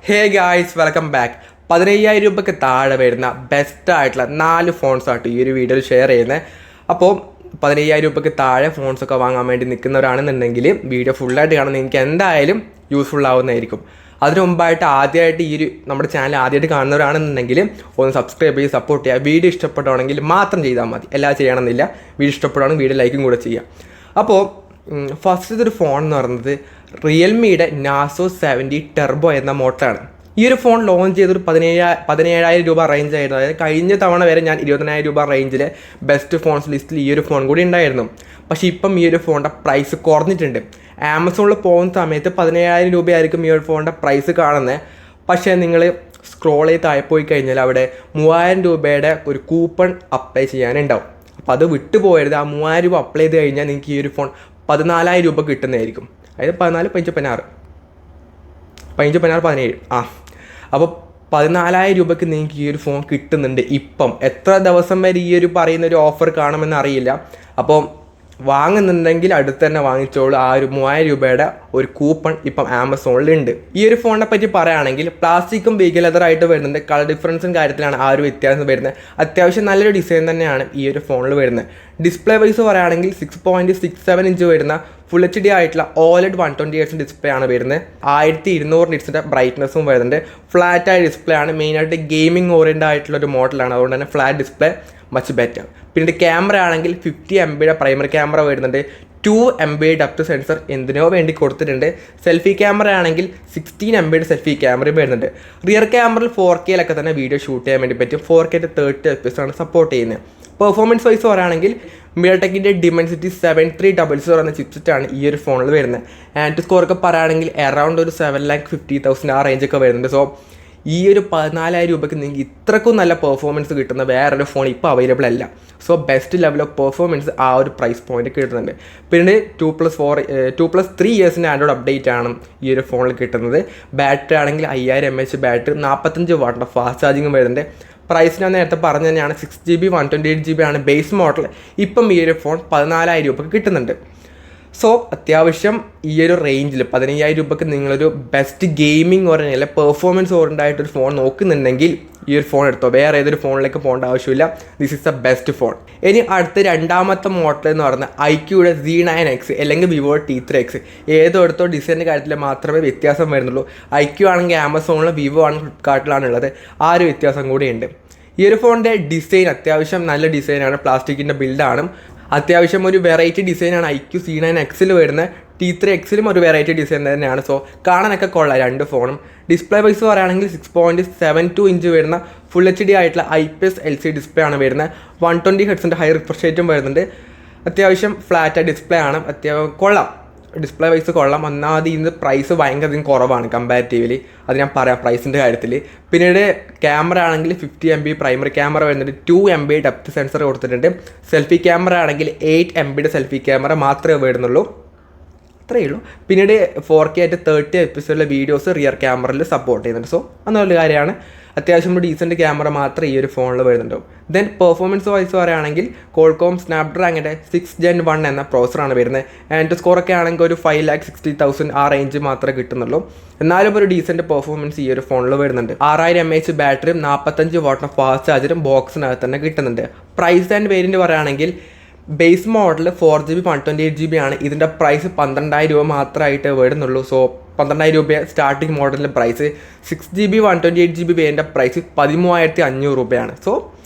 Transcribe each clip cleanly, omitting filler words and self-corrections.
Hey guys, welcome back. 15,000 രൂപയ്ക്ക് താഴെ വരുന്ന ബെസ്റ്റ് ആയിട്ടുള്ള 4 ഫോൺസായിട്ട് ഈ ഒരു വീഡിയോയിൽ ഷെയർ ചെയ്യുന്നത്. അപ്പോൾ 15,000 രൂപയ്ക്ക് താഴെ ഫോൺസൊക്കെ വാങ്ങാൻ വേണ്ടി നിൽക്കുന്നവരാണെന്നുണ്ടെങ്കിൽ വീഡിയോ ഫുള്ളായിട്ട് കാണുന്നത് എനിക്ക് എന്തായാലും യൂസ്ഫുൾ ആവുന്നതായിരിക്കും. അതിന് മുമ്പായിട്ട് ആദ്യമായിട്ട് നമ്മുടെ ചാനൽ ആദ്യമായിട്ട് കാണുന്നവരാണെന്നുണ്ടെങ്കിൽ ഒന്ന് സബ്സ്ക്രൈബ് ചെയ്ത് സപ്പോർട്ട് ചെയ്യുക. വീഡിയോ ഇഷ്ടപ്പെടുകയാണെങ്കിൽ മാത്രം ചെയ്താൽ മതി, എല്ലാം ചെയ്യണമെന്നില്ല. വീഡിയോ ഇഷ്ടപ്പെടുകയാണെങ്കിൽ വീഡിയോ ലൈക്കും കൂടെ ചെയ്യാം. അപ്പോൾ ഫസ്റ്റ് ഒരു ഫോൺ എന്ന് പറയുന്നത് റിയൽമിയുടെ നാസോ 70 ടെർബോ എന്ന മോഡലാണ്. ഈ ഒരു ഫോൺ ലോഞ്ച് ചെയ്തൊരു 17,000 രൂപ റേഞ്ച് ആയിരുന്നു. അതായത് കഴിഞ്ഞ തവണ വരെ ഞാൻ 20,000 രൂപ റേഞ്ചിലെ ബെസ്റ്റ് ഫോൺസ് ലിസ്റ്റിൽ ഈ ഒരു ഫോൺ കൂടി ഉണ്ടായിരുന്നു. പക്ഷേ ഇപ്പം ഈ ഒരു ഫോണിൻ്റെ പ്രൈസ് കുറഞ്ഞിട്ടുണ്ട്. ആമസോണിൽ പോകുന്ന സമയത്ത് 17,000 രൂപയായിരിക്കും ഈ ഒരു ഫോണിൻ്റെ പ്രൈസ് കാണുന്നത്. പക്ഷേ നിങ്ങൾ സ്ക്രോൾ ചെയ്ത് താഴെ പോയി കഴിഞ്ഞാൽ അവിടെ 3,000 രൂപയുടെ ഒരു കൂപ്പൺ അപ്ലൈ ചെയ്യാനുണ്ടാവും. അപ്പോൾ അത് വിട്ടു പോകരുത്. ആ 3,000 രൂപ അപ്ലൈ ചെയ്ത് കഴിഞ്ഞാൽ നിങ്ങൾക്ക് ഈ ഒരു ഫോൺ 14,000 രൂപ കിട്ടുന്നതായിരിക്കും. അതായത് 14, 15, 16, 15, 16, 17. അപ്പോൾ 14,000 രൂപയ്ക്ക് നിങ്ങൾക്ക് ഈ ഒരു ഫോൺ കിട്ടുന്നുണ്ട്. ഇപ്പം എത്ര ദിവസം വരെ ഈ ഒരു പറയുന്ന ഒരു ഓഫർ കാണുമെന്ന് അറിയില്ല. അപ്പോൾ വാങ്ങുന്നുണ്ടെങ്കിൽ അടുത്ത് തന്നെ വാങ്ങിച്ചോളൂ. ആ ഒരു 3,000 രൂപയുടെ ഒരു കൂപ്പൺ ഇപ്പം ആമസോണിലുണ്ട്. ഈ ഒരു ഫോണിനെ പറ്റി പറയുകയാണെങ്കിൽ പ്ലാസ്റ്റിക്കും ബീഗൽ ലെതറായിട്ട് വരുന്നുണ്ട്. കളർ ഡിഫറൻസും കാര്യത്തിലാണ് ആ ഒരു വ്യത്യാസം വരുന്നത്. അത്യാവശ്യം നല്ലൊരു ഡിസൈൻ തന്നെയാണ് ഈ ഒരു ഫോണിൽ വരുന്നത്. ഡിസ്പ്ലേ വൈസ് പറയുകയാണെങ്കിൽ 6.67 ഇഞ്ച് വരുന്ന ഫുൾ HD ആയിട്ടുള്ള OLED 120Hz ഡിസ്പ്ലേ ആണ് വരുന്നത്. 1200 നിറ്റ്സിൻ്റെ ബ്രൈറ്റ്നസ്സും വരുന്നുണ്ട്. ഫ്ലാറ്റ് ആയ ഡിസ്പ്ലേ ആണ്. മെയിനായിട്ട് ഗെയിമിംഗ് ഓറിയൻറ്റഡ് ആയിട്ടുള്ള ഒരു മോഡലാണ്. അതുകൊണ്ട് തന്നെ ഫ്ലാറ്റ് ഡിസ്പ്ലേ മച്ച് ബെറ്റർ. പിന്നീട് ക്യാമറ ആണെങ്കിൽ 50 MB പ്രൈമറി ക്യാമറ വരുന്നുണ്ട്. 2 MB ഡെപ്ത് സെൻസർ എന്തിനോ വേണ്ടി കൊടുത്തിട്ടുണ്ട്. സെൽഫി ക്യാമറ ആണെങ്കിൽ 16 MB സെൽഫി ക്യാമറയും വരുന്നുണ്ട്. റിയർ ക്യാമറയിൽ 4K തന്നെ വീഡിയോ ഷൂട്ട് ചെയ്യാൻ വേണ്ടി പറ്റും. 4K 30 FPS ആണ് സപ്പോർട്ട് ചെയ്യുന്നത്. പെർഫോമൻസ് വൈസ് പറയുകയാണെങ്കിൽ MediaTekന്റെ Dimensity 7300 എന്ന ചിപ്സെറ്റാണ് ഈ ഒരു ഫോണിൽ വരുന്നത്. ആൻഡ് സ്കോറൊക്കെ പറയുകയാണെങ്കിൽ അറൗണ്ട് ഒരു 7,50,000 ആ റേഞ്ചൊക്കെ വരുന്നുണ്ട്. സോ ഈ ഒരു 14,000 രൂപയ്ക്ക് നിങ്ങൾക്ക് ഇത്രക്കും നല്ല പെർഫോമൻസ് കിട്ടുന്ന വേറൊരു ഫോൺ ഇപ്പോൾ അവൈലബിൾ അല്ല. So best level of performance ആ ഒരു പ്രൈസ് പോയിന്റ് കിട്ടുന്നുണ്ട്. പിന്നെ 2+3 ഇയേഴ്സിൻ്റെ ആൻഡ്രോയിഡ് അപ്ഡേറ്റ് ആണ് ഈ ഒരു ഫോണിൽ കിട്ടുന്നത്. ബാറ്ററി ആണെങ്കിൽ 5000 mAh ബാറ്ററി, 45 വാട്ടിൻ്റെ ഫാസ്റ്റ് ചാർജിങ്ങും വരുന്നുണ്ട്. പ്രൈസ് ഞാൻ നേരത്തെ പറഞ്ഞു തന്നെയാണ്. 6GB 128GB ആണ് ബേസ് മോഡൽ. ഇപ്പം ഈ ഒരു ഫോൺ 14,000 രൂപയ്ക്ക് കിട്ടുന്നുണ്ട്. സോ അത്യാവശ്യം ഈ ഒരു റേഞ്ചിൽ 15,000 രൂപയ്ക്ക് നിങ്ങളൊരു best gaming orient performance orient ആയിട്ടൊരു ഫോൺ നോക്കുന്നുണ്ടെങ്കിൽ ഈ ഒരു ഫോൺ എടുത്തോ. വേറെ ഏതൊരു ഫോണിലേക്ക് പോകേണ്ട ആവശ്യമില്ല. This is the best phone. ഇനി അടുത്ത രണ്ടാമത്തെ മോഡൽ എന്ന് പറയുന്നത് iQയുടെ Z9X അല്ലെങ്കിൽ വിവോ T3X. ഏതോ എടുത്തോ ഡിസൈനിൻ്റെ കാര്യത്തിൽ മാത്രമേ വ്യത്യാസം വരുന്നുള്ളൂ. iQ ആണെങ്കിൽ ആമസോണിലും വിവോ ആണ് ഫ്ലിപ്കാർട്ടിലാണ് ഉള്ളത്. ആ ഒരു വ്യത്യാസം കൂടിയുണ്ട്. ഈ ഒരു ഫോണിൻ്റെ ഡിസൈൻ അത്യാവശ്യം നല്ല ഡിസൈനാണ്. പ്ലാസ്റ്റിക്കിൻ്റെ ബിൽഡാണ്. അത്യാവശ്യം ഒരു വെറൈറ്റി ഡിസൈനാണ് iQ Z9Xൽ വരുന്നത്. T3Xലും ഒരു വെറൈറ്റി ഡിസൈൻ തന്നെയാണ്. സോ കാണാനൊക്കെ കൊള്ളാം രണ്ട് ഫോണും. ഡിസ്പ്ലേ വൈസ് പറയുകയാണെങ്കിൽ 6.72 ഇഞ്ച് വരുന്ന ഫുൾ HD ആയിട്ടുള്ള IPS LCD ഡിസ്പ്ലേ ആണ് വരുന്നത്. 120Hz ഹൈ റിഫ്രഷ് റേറ്റും വരുന്നുണ്ട്. അത്യാവശ്യം ഫ്ലാറ്റ് ഡിസ്പ്ലേ ആണ്. അത്യാവശ്യം കൊള്ളാം. ഡിസ്പ്ലേ വൈസ് കൊള്ളാം. ഒന്നാമത് ഇതിൻ്റെ പ്രൈസ് ഭയങ്കര കുറവാണ് കമ്പാരിറ്റീവ്ലി. അത് ഞാൻ പറയാം പ്രൈസിൻ്റെ കാര്യത്തിൽ. പിന്നീട് ക്യാമറ ആണെങ്കിൽ 50 MB പ്രൈമറി ക്യാമറ വരുന്നുണ്ട്. 2 MB ഡെപ്ത് സെൻസർ കൊടുത്തിട്ടുണ്ട്. സെൽഫി ക്യാമറ ആണെങ്കിൽ 8 MB സെൽഫി ക്യാമറ മാത്രമേ വരുന്നുള്ളൂ. അത്രയേ ഉള്ളൂ. പിന്നീട് 4K 30 FPS വീഡിയോസ് റിയർ ക്യാമറയിൽ സപ്പോർട്ട് ചെയ്യുന്നുണ്ട്. സോ അന്നൊരു കാര്യമാണ്. അത്യാവശ്യം ഒരു ഡീസൻറ്റ് ക്യാമറ മാത്രമേ ഈ ഒരു ഫോണിൽ വരുന്നുണ്ടാവും. ദെൻ പെർഫോമൻസ് വൈസ് പറയുകയാണെങ്കിൽ കോൾകോം സ്നാപ്ഡ്രാഗണിൻ്റെ 6 Gen 1 എന്ന പ്രോസറാണ് വരുന്നത്. ആൻഡ് സ്കോറൊക്കെ ആണെങ്കിൽ ഒരു 5,60,000 ആ റേഞ്ച് മാത്രമേ കിട്ടുന്നുള്ളൂ. എന്നാലും ഒരു ഡീസൻറ്റ് പെർഫോമൻസ് ഈ ഒരു ഫോണിൽ വരുന്നുണ്ട്. 6000 mAh ബാറ്ററിയും 45 വാട്ടിൻ്റെ ഫാസ്റ്റ് ചാർജറും ബോക്സിനകത്ത് തന്നെ കിട്ടുന്നുണ്ട്. പ്രൈസ് ആൻഡ് വേരിയൻറ്റ് പറയുകയാണെങ്കിൽ ബേസ് മോഡൽ 4GB 128GB ആണ്. ഇതിൻ്റെ പ്രൈസ് 12,000 രൂപ മാത്രമായിട്ട് വരുന്നുള്ളൂ. സോ 12,000 രൂപ സ്റ്റാർട്ടിംഗ് മോഡലിൻ്റെ പ്രൈസ്. 6GB 128GB വേരിയൻ്റെ പ്രൈസ് 13,500 രൂപയാണ്. സോ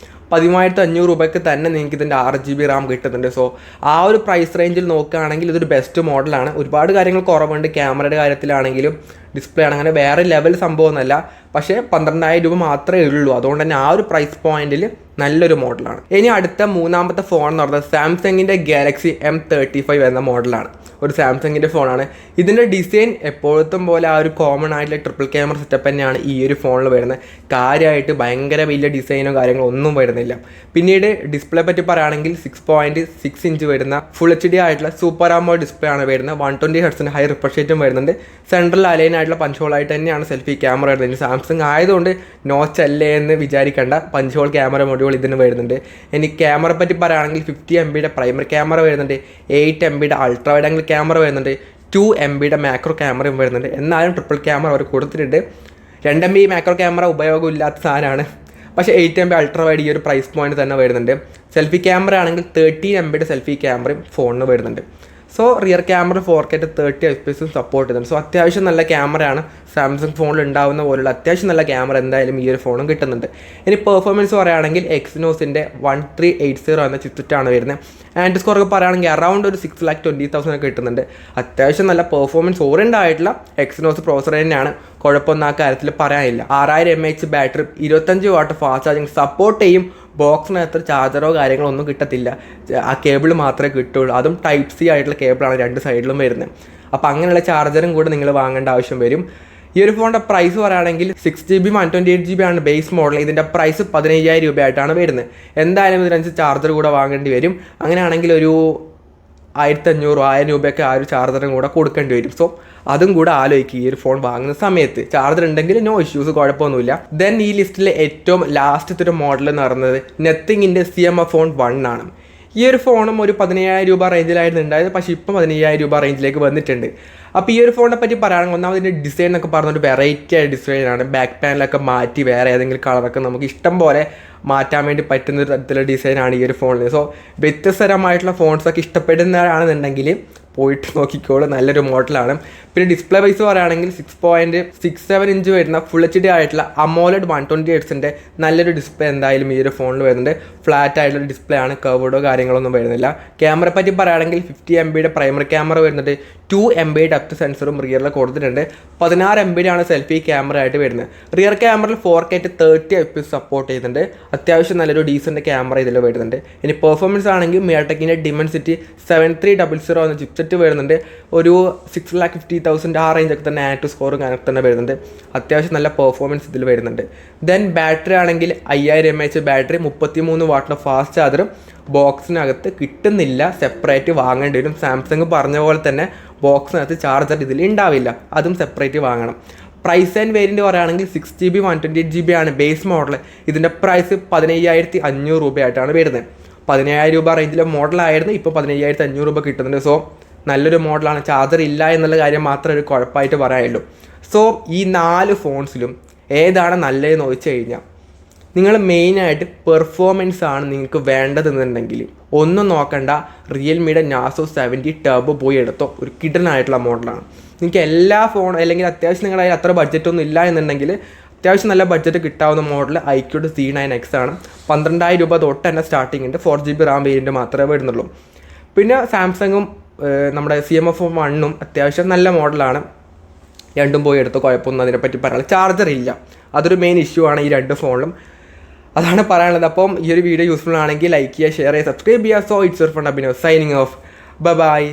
13,500 രൂപയ്ക്ക് തന്നെ നിങ്ങൾക്ക് ഇതിൻ്റെ 6GB RAM കിട്ടുന്നുണ്ട്. സോ ആ ഒരു പ്രൈസ് റേഞ്ചിൽ നോക്കുകയാണെങ്കിൽ ഇതൊരു ബെസ്റ്റ് മോഡലാണ്. ഒരുപാട് കാര്യങ്ങൾ കുറവുണ്ട്. ക്യാമറയുടെ കാര്യത്തിലാണെങ്കിലും ഡിസ്പ്ലേ ആണ് അങ്ങനെ വേറെ ലെവൽ സംഭവമൊന്നുമല്ല. പക്ഷേ 12,000 രൂപ മാത്രമേ ഉള്ളൂ. അതുകൊണ്ട് തന്നെ ആ ഒരു പ്രൈസ് പോയിന്റിൽ നല്ലൊരു മോഡലാണ്. ഇനി അടുത്ത മൂന്നാമത്തെ ഫോൺ എന്ന് പറയുന്നത് സാംസങ്ങിൻ്റെ Galaxy M35 എന്ന മോഡലാണ്. ഒരു സാംസങ്ങിൻ്റെ ഫോണാണ്. ഇതിൻ്റെ ഡിസൈൻ എപ്പോഴത്തും പോലെ ആ ഒരു കോമൺ ആയിട്ടുള്ള ട്രിപ്പിൾ ക്യാമറ സെറ്റപ്പ് തന്നെയാണ് ഈ ഒരു ഫോണിൽ വരുന്നത്. കാര്യമായിട്ട് ഭയങ്കര വലിയ ഡിസൈനോ കാര്യങ്ങളോ ഒന്നും വരുന്നില്ല. പിന്നീട് ഡിസ്പ്ലേ പറ്റി പറയുകയാണെങ്കിൽ 6.6 ഇഞ്ച് വരുന്ന ഫുൾ HD ആയിട്ടുള്ള സൂപ്പർ AMOLED ഡിസ്പ്ലേ ആണ് വരുന്നത്. 120Hz ഹൈ റിഫ്രഷ് റേറ്റും വരുന്നുണ്ട്. സെൻട്രൽ അലൈൻ ആയിട്ടുള്ള പഞ്ച് തന്നെയാണ് സെൽഫി ക്യാമറ വരുന്നത്. സാംസങ് ആയതുകൊണ്ട് നോച്ച് അല്ലേ എന്ന് വിചാരിക്കേണ്ട. പഞ്ച് ഹോൾ ക്യാമറ മൊഡ്യൂൾ ഇതിന് വരുന്നുണ്ട്. ഇനി ക്യാമറ പറ്റി പറയുകയാണെങ്കിൽ 50 MB പ്രൈമറി ക്യാമറ വരുന്നുണ്ട്. 8 MB ultra wide angle camera വരുന്നുണ്ട്. 2 MB മാക്രോ ക്യാമറയും വരുന്നുണ്ട്. എന്നാലും ട്രിപ്പിൾ ക്യാമറ അവർ കൊടുത്തിട്ടുണ്ട്. 2 MB മാക്രോ ക്യാമറ ഉപയോഗമില്ലാത്ത സാധനമാണ്. പക്ഷേ 8 MB അൾട്രാ വൈഡ് ഈ ഒരു പ്രൈസ് പോയിന്റ് തന്നെ വരുന്നുണ്ട്. സെൽഫി ക്യാമറ ആണെങ്കിൽ 13 MB സെൽഫി ക്യാമറയും ഫോണിന് വരുന്നുണ്ട്. So rear camera 4K 30 FPS support ചെയ്യുന്നുണ്ട്. സോ അത്യാവശ്യം നല്ല ക്യാമറയാണ്. സാംസങ് ഫോണിൽ ഉണ്ടാവുന്ന പോലുള്ള അത്യാവശ്യം നല്ല ക്യാമറ എന്തായാലും ഈ ഒരു ഫോണും കിട്ടുന്നുണ്ട്. ഇനി പെർഫോമൻസ് പറയുകയാണെങ്കിൽ എക്സിനോസിൻ്റെ 1380 എന്ന ചിപ്സെറ്റാണ് വരുന്നത്. ആൻഡ് സ്കോർ ഒക്കെ പറയുകയാണെങ്കിൽ അറൗണ്ട് ഒരു 6,20,000 ഒക്കെ കിട്ടുന്നുണ്ട്. അത്യാവശ്യം നല്ല പെർഫോമൻസ് ഓറിയൻറ്റഡ് ആയിട്ടുള്ള എക്സിനോസ് പ്രോസർ തന്നെയാണ്. കുഴപ്പമൊന്നും ആ കാര്യത്തിൽ പറയാനില്ല. 6000 mAh battery, 25 what fast charging support ചെയ്യും. ബോക്സിനകത്ത് ചാർജറോ കാര്യങ്ങളോ ഒന്നും കിട്ടത്തില്ല. ആ കേബിൾ മാത്രമേ കിട്ടുള്ളൂ. അതും ടൈപ്പ് സി ആയിട്ടുള്ള കേബിളാണ് 2 സൈഡിലും വരുന്നത്. അപ്പോൾ അങ്ങനെയുള്ള ചാർജറും കൂടെ നിങ്ങൾ വാങ്ങേണ്ട ആവശ്യം വരും. ഈ ഒരു ഫോണിൻ്റെ പ്രൈസ് പറയുകയാണെങ്കിൽ 6GB 128GB ആണ് ബേസ് മോഡൽ. ഇതിൻ്റെ പ്രൈസ് 15,000 രൂപയായിട്ടാണ് വരുന്നത്. എന്തായാലും ഇതിനനുസരിച്ച് ചാർജർ കൂടെ വാങ്ങേണ്ടി വരും. അങ്ങനെയാണെങ്കിൽ ഒരു 1500-1000 രൂപയൊക്കെ ആ ഒരു ചാർജറും കൂടെ കൊടുക്കേണ്ടി വരും. സോ അതും കൂടെ ആലോചിക്കുക ഈ ഒരു ഫോൺ വാങ്ങുന്ന സമയത്ത്. ചാർജർ ഉണ്ടെങ്കിൽ നോ ഇഷ്യൂസ്, കുഴപ്പമൊന്നുമില്ല. ദെൻ ഈ ലിസ്റ്റിലെ ഏറ്റവും ലാസ്റ്റത്തെ ഒരു മോഡൽ എന്ന് പറയുന്നത് നത്തിങ്ങിൻ്റെ CMF-phone 1 ആണ്. ഈ ഒരു ഫോണും ഒരു 15,000 രൂപ റേഞ്ചിലായിരുന്നു ഉണ്ടായത്. പക്ഷേ ഇപ്പം 15,000 രൂപ റേഞ്ചിലേക്ക് വന്നിട്ടുണ്ട്. അപ്പോൾ ഈ ഒരു ഫോണിനെ പറ്റി പറയുകയാണെങ്കിൽ ഒന്നാമതിൻ്റെ ഡിസൈൻ എന്നൊക്കെ പറഞ്ഞൊരു വെറൈറ്റി ആയ ഡിസൈനാണ്. ബാക്ക് പാനലൊക്കെ മാറ്റി വേറെ ഏതെങ്കിലും കളറൊക്കെ നമുക്ക് ഇഷ്ടം പോലെ മാറ്റാൻ വേണ്ടി പറ്റുന്ന ഒരു തരത്തിലുള്ള ഡിസൈനാണ് ഈ ഒരു ഫോണിൽ. സോ വ്യത്യസ്തരമായിട്ടുള്ള ഫോൺസൊക്കെ ഇഷ്ടപ്പെടുന്നവരാണെന്നുണ്ടെങ്കിൽ പോയിട്ട് നോക്കിക്കോളൂ, നല്ലൊരു മോഡലാണ്. പിന്നെ ഡിസ്പ്ലേ വൈസ് പറയുകയാണെങ്കിൽ 6.67 ഇഞ്ച് വരുന്ന ഫുൾ HD ആയിട്ടുള്ള AMOLED 120Hz നല്ലൊരു ഡിസ്പ്ലേ എന്തായാലും ഈ ഒരു ഫോണിൽ വരുന്നുണ്ട്. ഫ്ലാറ്റ് ആയിട്ടുള്ള ഡിസ്പ്ലേ ആണ്, കർവ്ഡോ കാര്യങ്ങളൊന്നും വരുന്നില്ല. ക്യാമറ പറ്റി പറയുകയാണെങ്കിൽ 50 MB പ്രൈമറി ക്യാമറ വരുന്നുണ്ട്. 2 MB ഡെപ്ത് സെൻസറും റിയറിൽ കൊടുത്തിട്ടുണ്ട്. 16 MB ആണ് സെൽഫി ക്യാമറ ആയിട്ട് വരുന്നത്. റിയർ ക്യാമറയിൽ 4K 30 FPS സപ്പോർട്ട് ചെയ്യുന്നുണ്ട്. അത്യാവശ്യം നല്ലൊരു ഡീസൻറ്റ് ക്യാമറ ഇതിൽ വരുന്നുണ്ട്. ഇനി പെർഫോമൻസ് ആണെങ്കിൽ മിയാടെക്കിൻ്റെ Dimensity 7300 എന്ന ചിപ്സെറ്റ് വരുന്നുണ്ട്. ഒരു 6,50,000 ആ റേഞ്ചൊക്കെ തന്നെ ആൻഡ് സ്കോറും കണക്ക് തന്നെ വരുന്നുണ്ട്. അത്യാവശ്യം നല്ല പെർഫോമൻസ് ഇതിൽ വരുന്നുണ്ട്. ദെൻ ബാറ്ററി ആണെങ്കിൽ 5000 mAh ബാറ്ററി, 33 വാട്ടിൻ്റെ ഫാസ്റ്റ് ചാർജറും ബോക്സിനകത്ത് കിട്ടുന്നില്ല, സെപ്പറേറ്റ് വാങ്ങേണ്ടി വരും. സാംസങ് പറഞ്ഞ പോലെ തന്നെ ബോക്സിനകത്ത് ചാർജർ ഇതിൽ ഉണ്ടാവില്ല, അതും സെപ്പറേറ്റ് വാങ്ങണം. പ്രൈസ് ആൻഡ് വേരിയൻറ്റ് പറയുകയാണെങ്കിൽ 6GB 128GB ആണ് ബേസ് മോഡൽ. ഇതിൻ്റെ പ്രൈസ് 15,500 രൂപയായിട്ടാണ് വരുന്നത്. 17,000 രൂപ റേഞ്ചിലെ മോഡലായിരുന്നു, ഇപ്പോൾ 15,500 രൂപ കിട്ടുന്നുണ്ട്. സോ നല്ലൊരു മോഡലാണ്. ചാർജർ ഇല്ല എന്നുള്ള കാര്യം മാത്രമേ ഒരു കുഴപ്പമായിട്ട് പറയാനുള്ളൂ. സോ ഈ 4 ഫോൺസിലും ഏതാണ് നല്ലതെന്ന് ചോദിച്ചു കഴിഞ്ഞാൽ നിങ്ങൾ മെയിനായിട്ട് പെർഫോമൻസ് ആണ് നിങ്ങൾക്ക് വേണ്ടതെന്നുണ്ടെങ്കിൽ ഒന്നും നോക്കണ്ട, റിയൽമിയുടെ നാസോ 70 ടർബോ പോയി എടുത്തോ. ഒരു കിടനായിട്ടുള്ള മോഡലാണ്. നിങ്ങൾക്ക് എല്ലാ ഫോൺ അല്ലെങ്കിൽ അത്യാവശ്യം നിങ്ങളുടെ കയ്യിൽ അത്ര ബഡ്ജറ്റൊന്നും ഇല്ല എന്നുണ്ടെങ്കിൽ അത്യാവശ്യം നല്ല ബഡ്ജറ്റ് കിട്ടാവുന്ന മോഡൽ iQOO C9X ആണ്. 12,000 രൂപ തൊട്ട് തന്നെ സ്റ്റാർട്ടിംഗ് ഉണ്ട്. 4GB RAM വേരിയൻറ്റ് മാത്രമേ വരുന്നുള്ളൂ. പിന്നെ സാംസങ്ങും നമ്മുടെ CMF-1 അത്യാവശ്യം നല്ല മോഡലാണ്. രണ്ടും പോയി എടുത്തോ, കുഴപ്പമൊന്നും അതിനെപ്പറ്റി പറയാനുള്ള. ചാർജർ ഇല്ല, അതൊരു മെയിൻ ഇഷ്യൂ ആണ് ഈ 2 ഫോണിലും. അതാണ് പറയാനുള്ളത്. അപ്പം ഈ ഒരു വീഡിയോ യൂസ്ഫുൾ ആണെങ്കിൽ ലൈക്ക് ചെയ്യുക, ഷെയർ ചെയ്യുക, സബ്സ്ക്രൈബ് ചെയ്യുക. So it's your friend Abhinav signing off. By.